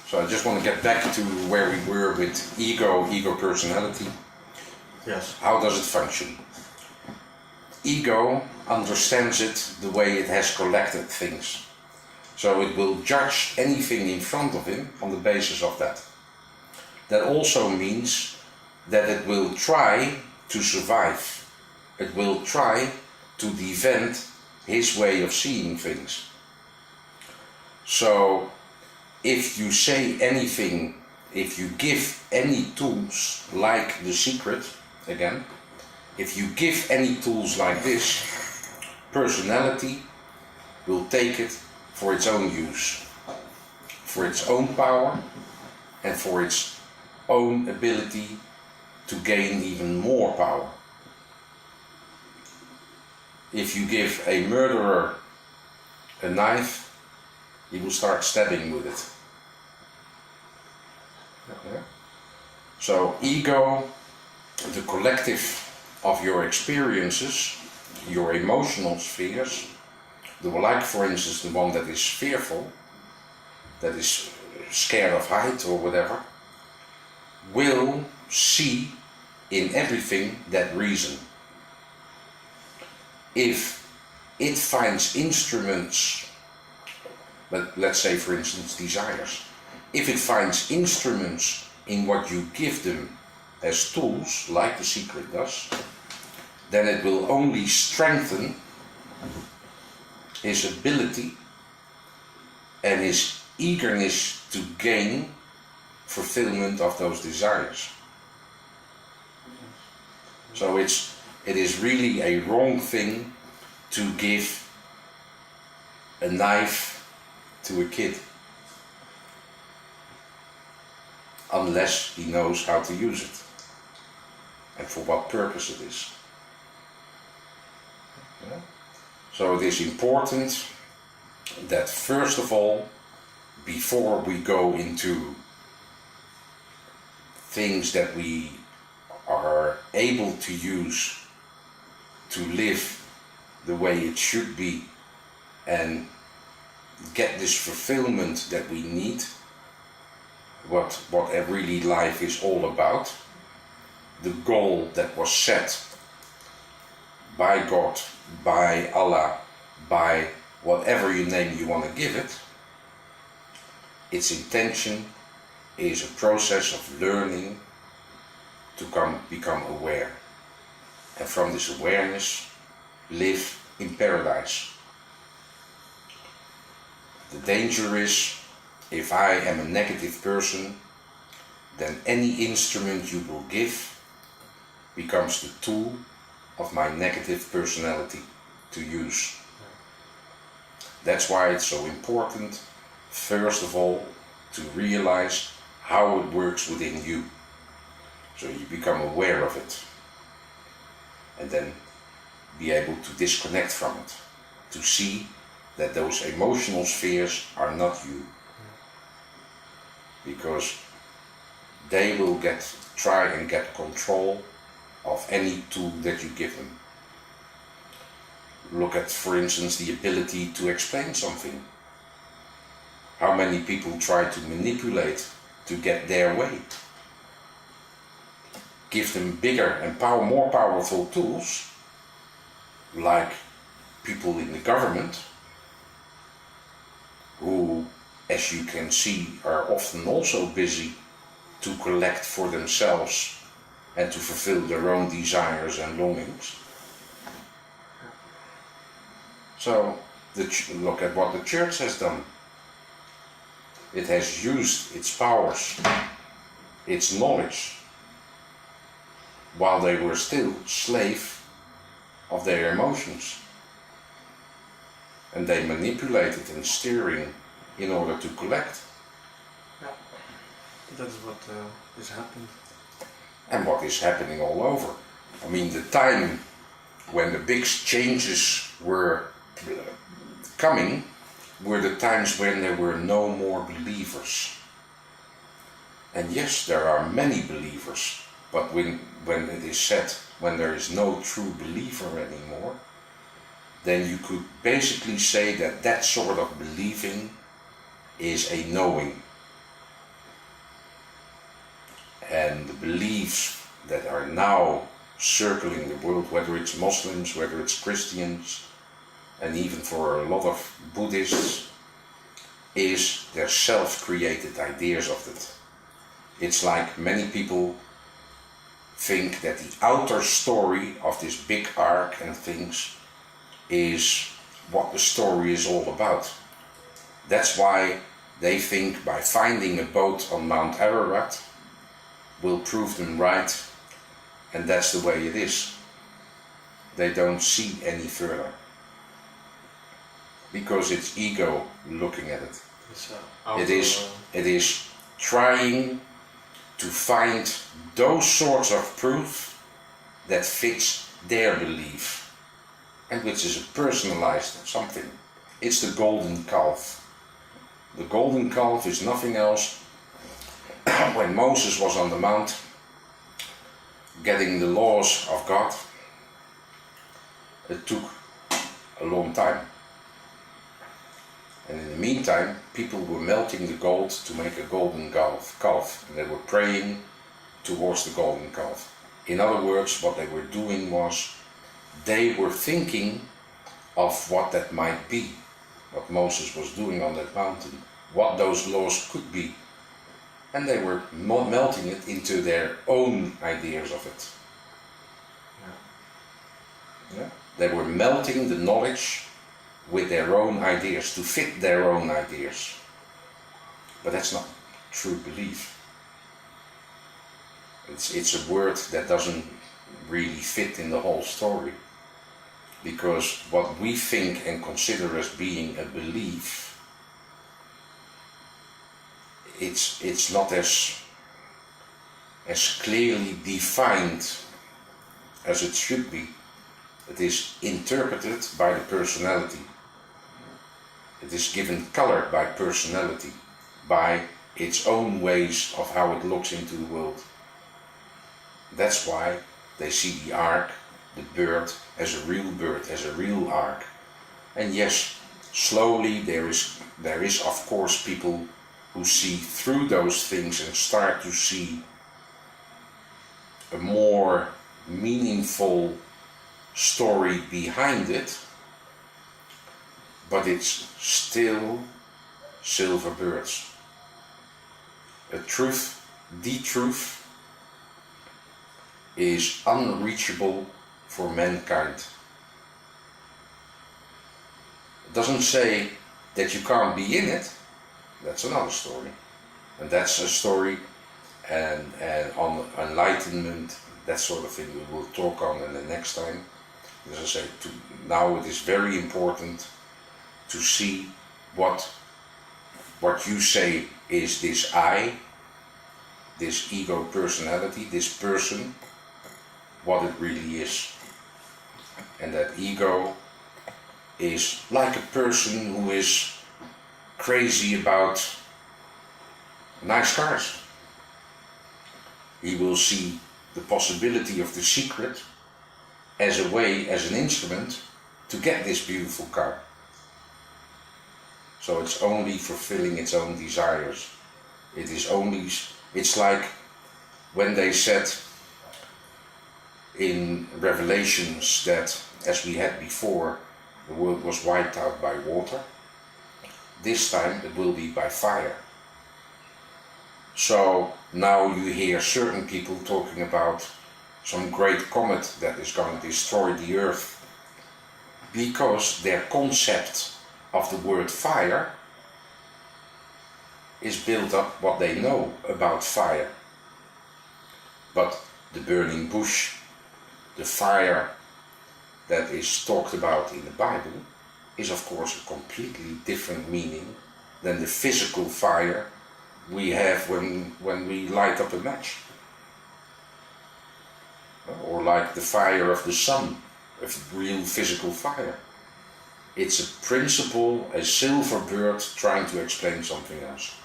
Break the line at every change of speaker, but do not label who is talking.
So I just want to get back to where we were with ego personality.
Yes.
How does it function? Ego understands it the way it has collected things. So it will judge anything in front of him on the basis of that. That also means that it will try to survive. It will try to defend his way of seeing things. So if you say anything, if you give any tools like the secret, again, if you give any tools like this, personality will take it for its own use, for its own power and for its own ability to gain even more power. If you give a murderer a knife, he will start stabbing with it. Okay. So ego, the collective of your experiences, your emotional spheres, like for instance the one that is fearful, that is scared of height or whatever, will see in everything that reason. If it finds instruments, but let's say for instance desires, if it finds instruments in what you give them as tools, like the secret does, then it will only strengthen his ability and his eagerness to gain fulfillment of those desires. So it is really a wrong thing to give a knife to a kid unless he knows how to use it and for what purpose it is. Yeah. So it is important that first of all, before we go into things that we are able to use to live the way it should be and get this fulfillment that we need, what really life is all about, the goal that was set by God, by Allah, by whatever name you want to give it, its intention is a process of learning to become aware. And from this awareness, live in paradise. The danger is, if I am a negative person, then any instrument you will give becomes the tool of my negative personality to use. That's why it's so important, first of all, to realize how it works within you. So you become aware of it. And then be able to disconnect from it. To see that those emotional spheres are not you. Because they will try and get control of any tool that you give them. Look at, for instance, the ability to explain something. How many people try to manipulate to get their way? Give them bigger and more powerful tools, like people in the government, who, as you can see, are often also busy to collect for themselves and to fulfill their own desires and longings. So look at what the church has done. It has used its powers, its knowledge, while they were still slave of their emotions. And they manipulated and steering in order to collect.
Yeah, that's what is happened.
And what is happening all over. I mean, the time when the big changes were coming were the times when there were no more believers. And yes, there are many believers, but when it is said, when there is no true believer anymore, then you could basically say that that sort of believing is a knowing. and the beliefs that are now circling the world, whether it's Muslims, whether it's Christians, and even for a lot of Buddhists, is their self-created ideas of it. It's like many people think that the outer story of this big arc and things is what the story is all about. That's why they think by finding a boat on Mount Ararat will prove them right, and that's the way it is. They don't see any further, because it's ego looking at it. It is trying to find those sorts of proof that fits their belief, and which is a personalized something. It's the golden calf. The golden calf is nothing else. When Moses was on the mount getting the laws of God, it took a long time. And in the meantime, people were melting the gold to make a golden calf, and they were praying towards the golden calf. In other words, what they were doing was, they were thinking of what that might be, what Moses was doing on that mountain, what those laws could be. And they were melting it into their own ideas of it. Yeah. They were melting the knowledge with their own ideas, to fit their own ideas. But that's not true belief. It's a word that doesn't really fit in the whole story. Because what we think and consider as being a belief, it's not as clearly defined as it should be. It is interpreted by the personality. It is given color by personality, by its own ways of how it looks into the world. That's why they see the ark, the bird, as a real ark. And yes, slowly there is of course people who see through those things and start to see a more meaningful story behind it, but it's still silver birds. The truth is unreachable for mankind. It doesn't say that you can't be in it. That's another story. And that's a story and on enlightenment, that sort of thing we will talk on in the next time. As I say, now it is very important to see what you say is this I, this ego personality, this person, what it really is. And that ego is like a person who is crazy about nice cars. He will see the possibility of the secret as a way, as an instrument to get this beautiful car. So it's only fulfilling its own desires. It's like when they said in Revelations that, as we had before, the world was wiped out by water. This time it will be by fire. So now you hear certain people talking about some great comet that is going to destroy the earth, because their concept of the word fire is built up what they know about fire. But the burning bush, the fire that is talked about in the Bible, is of course a completely different meaning than the physical fire we have when we light up a match. Or like the fire of the sun, a real physical fire. It's a principle, a silver bird trying to explain something else.